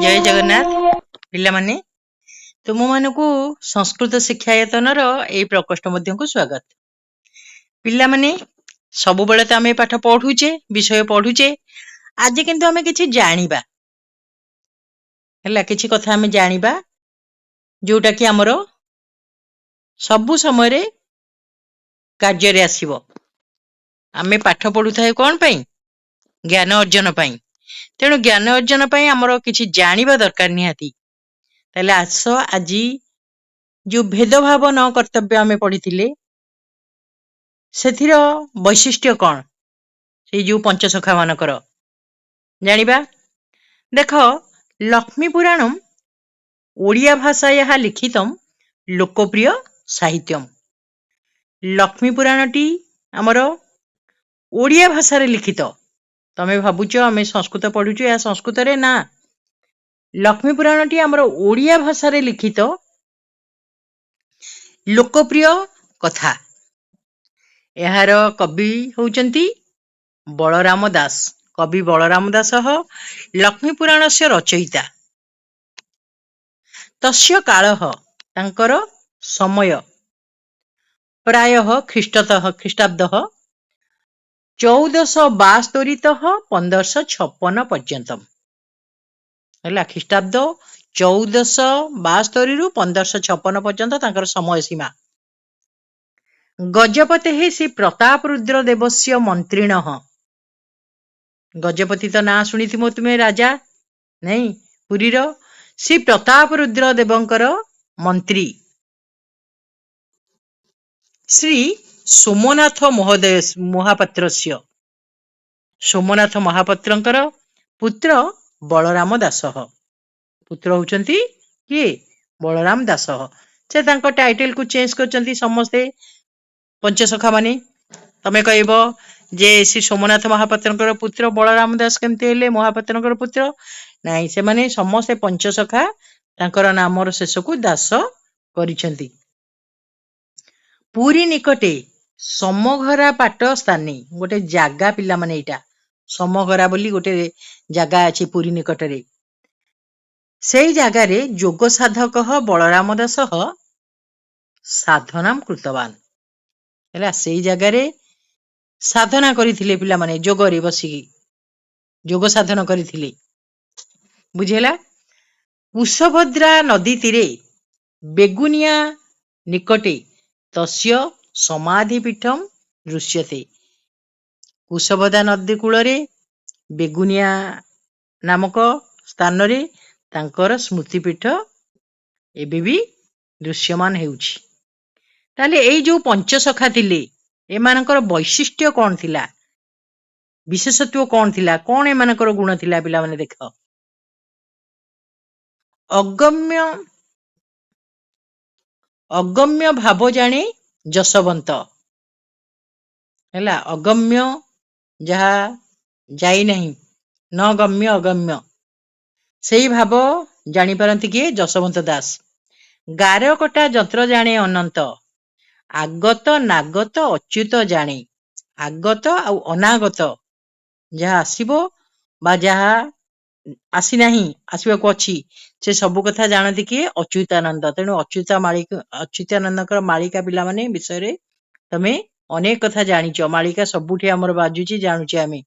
जय जगन्नाथ पिला माने तुम मानकु संस्कृत शिक्षायतनर ए प्रकोष्ठ मध्य को स्वागत। पिला माने सब बेले तो आमे पाठ पढुचे विषय पढुचे आज किंतु आमे किछि जानिबा हला किछि कथा आमे जानिबा जोटा कि हमरो सब समय रे कार्य रे आसीबो। आमे पाठ पढु थाए कोन पई ज्ञान अर्जन पई तेणु ज्ञान अर्जन पई हमरो किछि जानिबा दरकार निहाती। ताले आस आजी जो भेदभाव न कर्तव्य आमे पढ़िथिले सेथिर वैशिष्ट्य कौन से जो पंचसखा मानकर जानिबा। देखो लक्ष्मी पुराणम ओडिया भाषायाः लिखितम लोकप्रिय साहित्यम। लक्ष्मी पुराणटी हमरो ओडिया भाषा रे लिखित। तमे भाबुचो आमे संस्कृत पढुचो या संस्कृत रे ना लक्ष्मी पुराणटी हमरो ओडिया भाषा रे लिखित लोकप्रिय कथा। एहार कवि होउचंती बलराम दास। कवि बलराम दास लक्ष्मी पुराणस्य रचयिता। तस्य कालः तांकर समय प्रायः ख्रीष्टाब्दः 1472 तः 1556 पर्यंतम हला। ख्रीष्टाब्द 1472 रु 1556 पर्यंत तांकर समय सीमा। गजपते श्री प्रताप रुद्र देवस्य मंत्रिण। गजपति तो ना शुणिथिमो तुमे राजा नहीं पुरीर श्री प्रताप रुद्र देवंकर मंत्री श्री सोमनाथ महोदय महापात्रस्य सोमनाथ महापात्रंकर पुत्र बलराम दास। पुत्र होचंती किए बलराम दास। से तांको टाइटल को चेंज करचंती समस्ते पंचसखा माने। तमे कहबो जे श्री सोमनाथ महापात्रंकर पुत्र बलराम दास केमते हेले महापात्रंकर पुत्र नाही। से माने समस्ते पंचसखा तांकर नामर शेष को दास करिसंती। पुरी निकटे समघरा पाट स्थानी गोटे जागा पिला माने एटा समघरा बोली गोटे जागा अछि पुरी निकटरे। सेई जागा रे जोग साधक बलराम दास साधना कृतवान हैला। सेई जागा रे साधना करिथिले पिला माने जोग रे बसी जोग साधना करिथिले बुझेला। कुशभद्रा नदी तीरे बेगुनिया निकटे तस्य समाधि पीठम दृश्यते। कुशभद्रा नदी कूलरे बेगुनिया नामक स्थान रे तांकर स्मृति पीठ एबे भी दृश्यमान हेउछि। ताले एई जो पंचसखा थिले एमानकर वैशिष्ट्य कौन थिला विशेषत्व कौन थिला कौन एमानकर गुण थिला पिला माने देख। अगम्य भाव जाने जसवंत हैला। अगम्य जहा जाई नहीं न गम्य अगम्य सेई भाव जानी पारंती किए जसवंत दास। गार कटा जंत्र जाने अनंत आगत नागत अच्युत जाने। आगत आ अनागत जहा आसीबो बा जहा आसी नहीं आसीबाको अछि से सब कथा जानती किए अच्युतानंद। तेणु अच्युतानंदकर मालिका पिला माने विषय रे तमे अनेक कथा जानिच। मालिका सबुठी हमर बाजुची जानुचे आमे।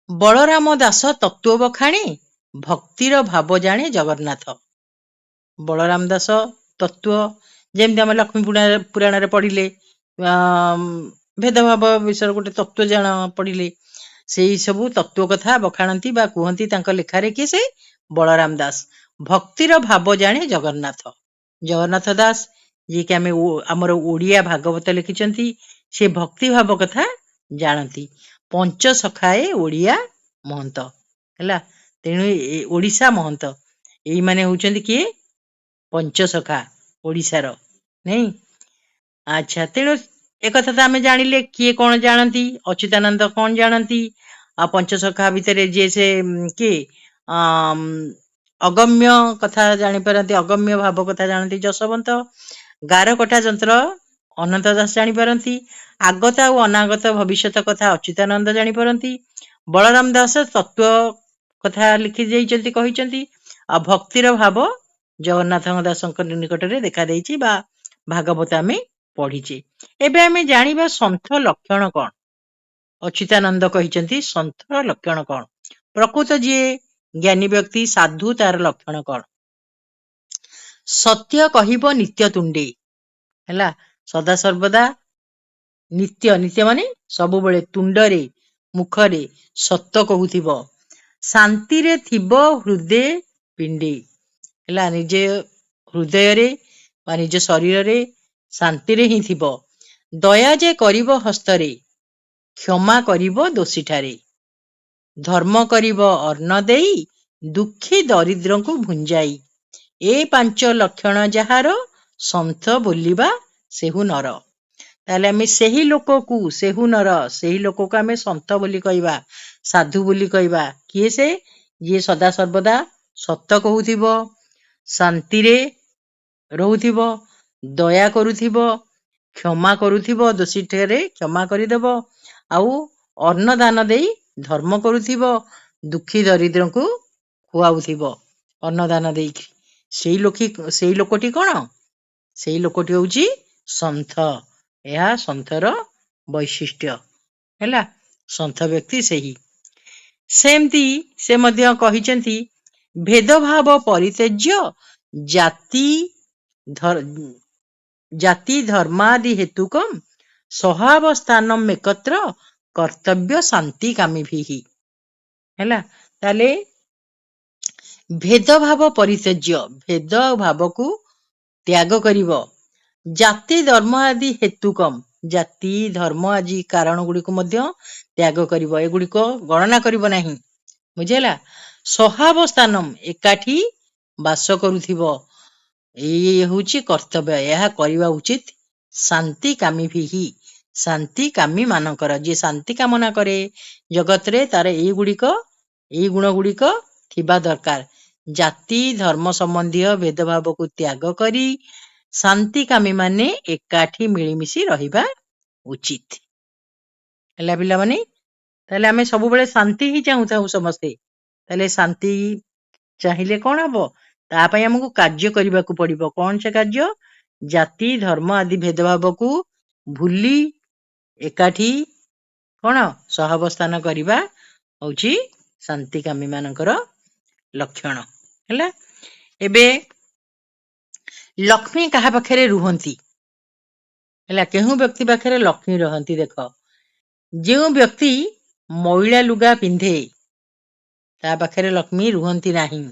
बलराम दास तत्व बखाणी भक्तिर भाव जाने जगन्नाथ। बलराम दास तत्व जेमती हम लक्ष्मी पुराण रे पढ़िले भेदभाव विषय गोटे तत्व जान पढ़िले सेई सबु तत्व कथा बखाणती बा कुहंती तांका लेखारे किए से बलराम दास। भक्तिर भाव जाने जगन्नाथ। जगन्नाथ दास जे कि आमे हमर ओडिया भागवत लिखिचंती से भक्ति भाव कथा जानती। पंचसखाए ओडिया महंत हैला। तेणु ओडिशा महंत एई माने होउचंती किए पंचसखा ओडिशार नहीं। अच्छा तेणु एक कथा तो आमे जानिले किए कौन जानती अच्युतानंद कौन जानती आ पंचसखा भितरे जे से किए अगम्य कथा जानी पारंती अगम्य भाव कथा जानती जसवंत। गार कटा जंत्र अनंत दास जानी पारंती। आगत और अनागत भविष्यत कथा अच्युतानंद जानी पारंती। बलराम दास तत्व କଥା ଲିଖି ଦେଇଛନ୍ତି କହିଛନ୍ତି। ଆଉ ଭକ୍ତିର ଭାବ ଜଗନ୍ନାଥ ଦାସଙ୍କ ନିକଟରେ ଦେଖାଦେଇଛି ବା ଭାଗବତ ଆମେ ପଢିଛେ। ଏବେ ଆମେ ଜାଣିବା ସନ୍ଥ ଲକ୍ଷଣ କଣ। ଅଚ୍ୟୁତାନନ୍ଦ କହିଛନ୍ତି ସନ୍ଥର ଲକ୍ଷଣ କଣ। ପ୍ରକୃତ ଯିଏ ଜ୍ଞାନୀ ବ୍ୟକ୍ତି ସାଧୁ ତାର ଲକ୍ଷଣ କଣ। ସତ୍ୟ କହିବ ନିତ୍ୟ ତୁଣ୍ଡେ, ହେଲା, ସଦାସର୍ବଦା ନିତ୍ୟ ମାନେ ସବୁବେଳେ ତୁଣ୍ଡରେ ମୁଖରେ ସତ କହୁଥିବ। ଶାନ୍ତିରେ ଥିବ ହୃଦେ ପିଣ୍ଡେ, ହେଲା, ନିଜେ ହୃଦୟରେ ବା ନିଜ ଶରୀରରେ ଶାନ୍ତିରେ ହିଁ ଥିବ। ଦୟା ଯେ କରିବ ହସ୍ତରେ, କ୍ଷମା କରିବ ଦୋଷୀଠାରେ। ଧର୍ମ କରିବ ଅନ୍ନ ଦେଇ, ଦୁଃଖୀ ଦରିଦ୍ରଙ୍କୁ ଭୁଞ୍ଜାଇ। ଏ ପାଞ୍ଚ ଲକ୍ଷଣ ଯାହାର, ସନ୍ଥ ବୋଲିବା ସେହୁ ନର। ତାହେଲେ ଆମେ ସେହି ଲୋକକୁ, ସେହୁ ନର, ସେହି ଲୋକକୁ ଆମେ ସନ୍ଥ ବୋଲି କହିବା, ସାଧୁ ବୋଲି କହିବା। କିଏ ସେ? ଯିଏ ସଦାସର୍ବଦା ସତ କହୁଥିବ, ଶାନ୍ତିରେ ରହୁଥିବ, ଦୟା କରୁଥିବ, କ୍ଷମା କରୁଥିବ, ଦୋଷୀଠାରେ କ୍ଷମା କରିଦେବ, ଆଉ ଅନ୍ନଦାନ ଦେଇ ଧର୍ମ କରୁଥିବ, ଦୁଃଖୀ ଦରିଦ୍ରଙ୍କୁ ଖୁଆଉଥିବ ଅନ୍ନଦାନ ଦେଇକି। ସେଇ ଲୋକଟି କଣ? ସେଇ ଲୋକଟି ହଉଛି ସନ୍ଥ। ଏହା ସନ୍ଥର ବୈଶିଷ୍ଟ୍ୟ, ହେଲା, ସନ୍ଥ ବ୍ୟକ୍ତି ସେହି। ସେମିତି ସେ ମଧ୍ୟ କହିଛନ୍ତି ଭେଦଭାବ ପରିତ୍ୟଜ୍ୟ, ଜାତି ଧର୍ମାଦି ହେତୁକମ୍, ସହାବସ୍ଥାନମ୍ ଏକତ୍ର, କର୍ତ୍ତବ୍ୟ ଶାନ୍ତି କାମୀଭିଃ। ହେଲା, ତାହେଲେ ଭେଦଭାବ ପରିତ୍ୟଜ୍ୟ, ଭେଦ ଭାବକୁ ତ୍ୟାଗ କରିବ। ଜାତି ଧର୍ମ ଆଦି ହେତୁକମ୍, ଜାତି ଧର୍ମ ଆଦି କାରଣ ଗୁଡିକୁ ମଧ୍ୟ ତ୍ୟାଗ କରିବ, ଏଗୁଡିକ ଗଣନା କରିବ ନାହିଁ। ବୁଝିଲା। ସହାବସ୍ଥାନମ୍, ଏକାଠି ବାସ କରୁଥିବ, ଏଇ ହଉଛି କର୍ତ୍ତବ୍ୟ, ଏହା କରିବା ଉଚିତ। ଶାନ୍ତି କାମୀଭିଃ, ଶାନ୍ତି କାମୀ ମାନଙ୍କର, ଯିଏ ଶାନ୍ତି କାମନା କରେ ଜଗତରେ, ତାର ଏଇ ଗୁଣ ଗୁଡିକ ଥିବା ଦରକାର। ଜାତି ଧର୍ମ ସମ୍ବନ୍ଧୀୟ ଭେଦଭାବକୁ ତ୍ୟାଗ କରି ଶାନ୍ତିକାମୀ ମାନେ ଏକାଠି ମିଳିମିଶି ରହିବା ଉଚିତ। ହେଲା ପିଲାମାନେ, ତାହେଲେ ଆମେ ସବୁବେଳେ ଶାନ୍ତି ହିଁ ଚାହୁଁଥାଉ ସମସ୍ତେ। ତାହେଲେ ଶାନ୍ତି ଚାହିଁଲେ କଣ ହବ? ତା ପାଇଁ ଆମକୁ କାର୍ଯ୍ୟ କରିବାକୁ ପଡିବ। କଣ ସେ କାର୍ଯ୍ୟ? ଜାତି ଧର୍ମ ଆଦି ଭେଦଭାବକୁ ଭୁଲି ଏକାଠି କଣ ସହାବସ୍ଥାନ କରିବା ହଉଛି ଶାନ୍ତିକାମୀ ମାନଙ୍କର ଲକ୍ଷଣ। ହେଲା, ଏବେ ଲକ୍ଷ୍ମୀ କାହା ପାଖରେ ରୁହନ୍ତି? ହେଲା, କେଉଁ ବ୍ୟକ୍ତି ପାଖରେ ଲକ୍ଷ୍ମୀ ରହନ୍ତି? ଦେଖ, ଯେଉଁ ବ୍ୟକ୍ତି ମଇଳା ଲୁଗା ପିନ୍ଧେ ତା ପାଖରେ ଲକ୍ଷ୍ମୀ ରୁହନ୍ତି ନାହିଁ।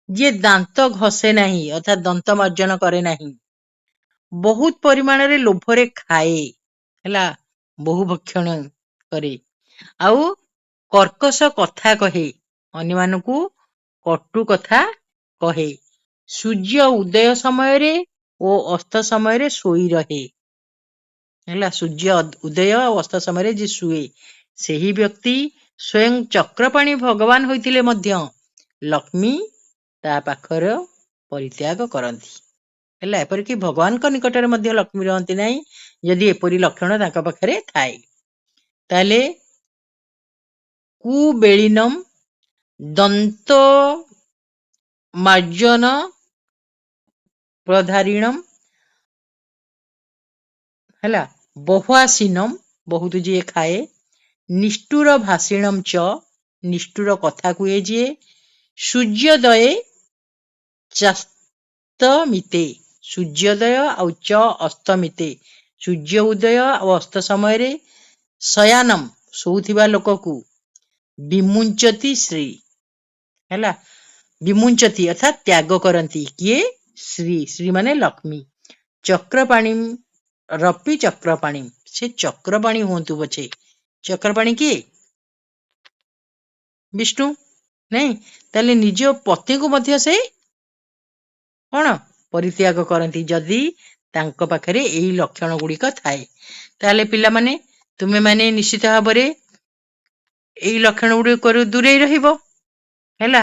ଯିଏ ଦାନ୍ତ ଘଷେ ନାହିଁ, ଅର୍ଥାତ୍ ଦନ୍ତ ମାର୍ଜନ କରେ ନାହିଁ, ବହୁତ ପରିମାଣରେ ଲୋଭରେ ଖାଏ, ହେଲା, ବହୁ ଭକ୍ଷଣ କରେ, ଆଉ କର୍କଶ କଥା କହେ, ଅନ୍ୟମାନଙ୍କୁ କଟୁ କଥା କହେ, ସୂର୍ଯ୍ୟ ଉଦୟ ସମୟରେ ଓ ଅସ୍ତ ସମୟରେ ଶୋଇ ରହେ, ହେଲା, ସୂର୍ଯ୍ୟ ଉଦୟ ଓ ଅସ୍ତ ସମୟରେ ଯିଏ ଶୁଏ, ସେହି ବ୍ୟକ୍ତି ସ୍ୱୟଂ ଚକ୍ରପାଣି ଭଗବାନ ହୋଇଥିଲେ ମଧ୍ୟ ଲକ୍ଷ୍ମୀ ତା ପାଖର ପରିତ୍ୟାଗ କରନ୍ତି। ହେଲା, ଏପରିକି ଭଗବାନଙ୍କ ନିକଟରେ ମଧ୍ୟ ଲକ୍ଷ୍ମୀ ରହନ୍ତି ନାହିଁ ଯଦି ଏପରି ଲକ୍ଷଣ ତାଙ୍କ ପାଖରେ ଥାଏ। ତାହେଲେ କୁବେଳିନମ୍ ଦନ୍ତ ମାର୍ଜନ ପ୍ରଧାରିଣମ୍, ହେଲା, ବହୁଆସୀନମ୍, ବହୁତ ଯିଏ ଖାଏ, ନିଷ୍ଠୁର ଭାଷିଣମ୍ ଚ, ନିଷ୍ଠୁର କଥା କୁହେ ଯିଏ, ସୂର୍ଯ୍ୟୋଦୟେ ଚାସ୍ତମିତେ, ସୂର୍ଯ୍ୟୋଦୟ ଆଉ ଚ ଅସ୍ତମିତେ, ସୂର୍ଯ୍ୟ ଉଦୟ ଆଉ ଅସ୍ତ ସମୟରେ, ଶୟାନମ୍, ଶୋଉଥିବା ଲୋକକୁ, ବିମୁଞ୍ଚତି ଶ୍ରୀ, ହେଲା, ବିମୁଞ୍ଚତି ଅର୍ଥାତ୍ ତ୍ୟାଗ କରନ୍ତି, କିଏ? ଶ୍ରୀ, ଶ୍ରୀ ମାନେ ଲକ୍ଷ୍ମୀ। ଚକ୍ରପାଣି ରପି ଚକ୍ରପାଣି, ସେ ଚକ୍ରପାଣି ହୁଅନ୍ତୁ ପଛେ, ଚକ୍ରପାଣି କିଏ? ବିଷ୍ଣୁ, ନାଇଁ? ତାହେଲେ ନିଜ ପତିଙ୍କୁ ମଧ୍ୟ ସେ କଣ ପରିତ୍ୟାଗ କରନ୍ତି ଯଦି ତାଙ୍କ ପାଖରେ ଏଇ ଲକ୍ଷଣ ଗୁଡିକ ଥାଏ। ତାହେଲେ ପିଲାମାନେ, ତୁମେମାନେ ନିଶ୍ଚିତ ଭାବରେ ଏଇ ଲକ୍ଷଣ ଗୁଡିକରୁ ଦୂରେଇ ରହିବ। ହେଲା,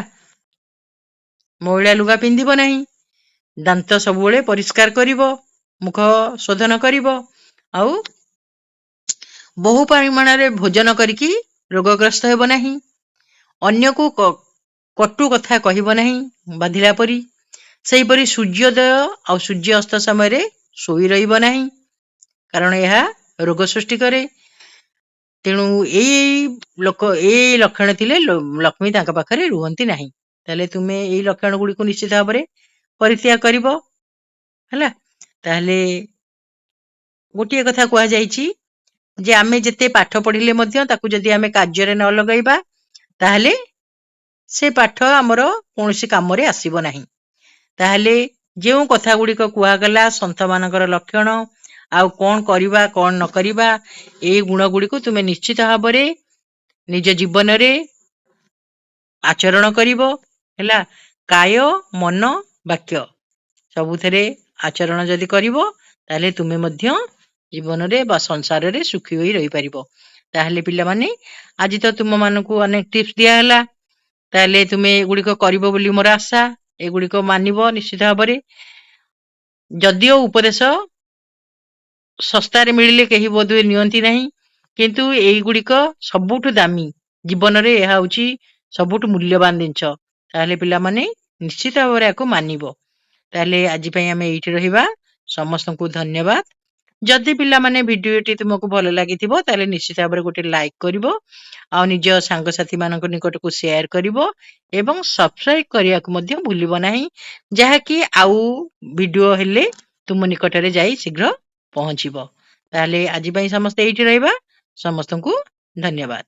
ମଇଳା ଲୁଗା ପିନ୍ଧିବ ନାହିଁ, ଦାନ୍ତ ସବୁବେଳେ ପରିଷ୍କାର କରିବ, ମୁଖ ଶୋଧନ କରିବ, ଆଉ ବହୁ ପରିମାଣରେ ଭୋଜନ କରିକି ରୋଗଗ୍ରସ୍ତ ହେବ ନାହିଁ, ଅନ୍ୟକୁ କଟୁ କଥା କହିବ ନାହିଁ ବାଧିଲା ପରି। ସେହିପରି ସୂର୍ଯ୍ୟୋଦୟ ଆଉ ସୂର୍ଯ୍ୟ ଅସ୍ତ ସମୟରେ ଶୋଇ ରହିବ ନାହିଁ, କାରଣ ଏହା ରୋଗ ସୃଷ୍ଟି କରେ। ତେଣୁ ଏଇ ଲକ୍ଷଣ ଥିଲେ ଲକ୍ଷ୍ମୀ ତାଙ୍କ ପାଖରେ ରୁହନ୍ତି ନାହିଁ। ତାହେଲେ ତୁମେ ଏଇ ଲକ୍ଷଣ ଗୁଡ଼ିକୁ ନିଶ୍ଚିତ ଭାବରେ ପରିତ୍ୟାଗ କରିବ। ହେଲା, ତାହେଲେ ଗୋଟିଏ କଥା କୁହାଯାଇଛି ଯେ ଆମେ ଯେତେ ପାଠ ପଢିଲେ ମଧ୍ୟ ତାକୁ ଯଦି ଆମେ କାର୍ଯ୍ୟରେ ନ ଲଗାଇବା, ତାହେଲେ ସେ ପାଠ ଆମର କୌଣସି କାମରେ ଆସିବ ନାହିଁ। ତାହେଲେ ଯେଉଁ କଥା ଗୁଡ଼ିକ କୁହାଗଲା ସନ୍ଥ ମାନଙ୍କର ଲକ୍ଷଣ, ଆଉ କଣ କରିବା କଣ ନ କରିବା, ଏଇ ଗୁଣ ଗୁଡ଼ିକୁ ତୁମେ ନିଶ୍ଚିତ ଭାବରେ ନିଜ ଜୀବନରେ ଆଚରଣ କରିବ। ହେଲା, କାୟ ମନ ବାକ୍ୟ ସବୁଥିରେ ଆଚରଣ ଯଦି କରିବ, ତାହେଲେ ତୁମେ ମଧ୍ୟ ଜୀବନରେ ବା ସଂସାରରେ ସୁଖୀ ହୋଇ ରହିପାରିବ। ତାହେଲେ ପିଲାମାନେ, ଆଜି ତ ତୁମମାନଙ୍କୁ ଅନେକ ଟିପ୍ସ ଦିଆହେଲା। ତାହେଲେ ତୁମେ ଏଗୁଡିକ କରିବ ବୋଲି ମୋର ଆଶା। ଏଗୁଡିକ ମାନିବ ନିଶ୍ଚିତ ଭାବରେ। ଯଦିଓ ଉପଦେଶ ଶସ୍ତାରେ ମିଳିଲେ କେହି ବୋଧହୁଏ ନିଅନ୍ତି ନାହିଁ, କିନ୍ତୁ ଏଇଗୁଡିକ ସବୁଠୁ ଦାମୀ। ଜୀବନରେ ଏହା ହଉଛି ସବୁଠୁ ମୂଲ୍ୟବାନ ଜିନିଷ। ତାହେଲେ ପିଲାମାନେ ନିଶ୍ଚିତ ଭାବରେ ଏହାକୁ ମାନିବ। ତାହେଲେ ଆଜି ପାଇଁ ଆମେ ଏଇଠି ରହିବା। ସମସ୍ତଙ୍କୁ ଧନ୍ୟବାଦ। ଯଦି ପିଲାମାନେ ଭିଡିଓଟି ତୁମକୁ ଭଲ ଲାଗିଥିବ, ତାହେଲେ ନିଶ୍ଚିତ ଭାବରେ ଗୋଟେ ଲାଇକ୍ କରିବ, ଆଉ ନିଜ ସାଙ୍ଗସାଥି ମାନଙ୍କ ନିକଟକୁ ସେୟାର କରିବ, ଏବଂ ସବସ୍କ୍ରାଇବ କରିବାକୁ ମଧ୍ୟ ଭୁଲିବ ନାହିଁ, ଯାହାକି ଆଉ ଭିଡିଓ ହେଲେ ତୁମ ନିକଟରେ ଯାଇ ଶୀଘ୍ର ପହଞ୍ଚିବ। ତାହେଲେ ଆଜି ପାଇଁ ସମସ୍ତେ ଏଇଠି ରହିବା। ସମସ୍ତଙ୍କୁ ଧନ୍ୟବାଦ।